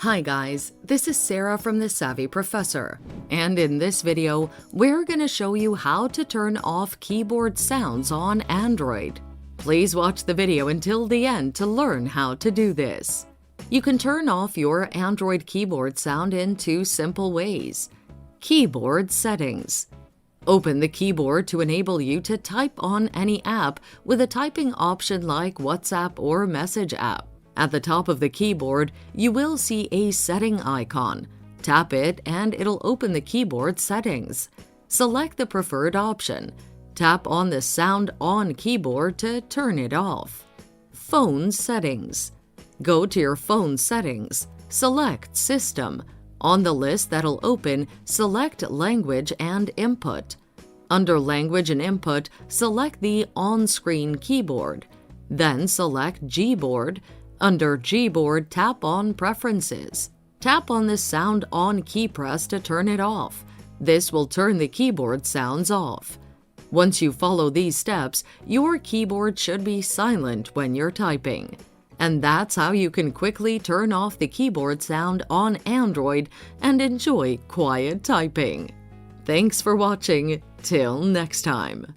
Hi guys, this is Sarah from The Savvy Professor, and in this video, we're going to show you how to turn off keyboard sounds on Android. Please watch the video until the end to learn how to do this. You can turn off your Android keyboard sound in two simple ways. Keyboard settings. Open the keyboard to enable you to type on any app with a typing option like WhatsApp or Message app. At the top of the keyboard, you will see a setting icon. Tap it and it'll open the keyboard settings. Select the preferred option. Tap on the Sound On keyboard to turn it off. Phone settings. Go to your phone settings. Select System. On the list that'll open, select Language and Input. Under Language and Input, select the on-screen keyboard. Then select Gboard. Under Gboard, tap on Preferences. Tap on the Sound On key press to turn it off. This will turn the keyboard sounds off. Once you follow these steps, your keyboard should be silent when you're typing. And that's how you can quickly turn off the keyboard sound on Android and enjoy quiet typing. Thanks for watching. Till next time.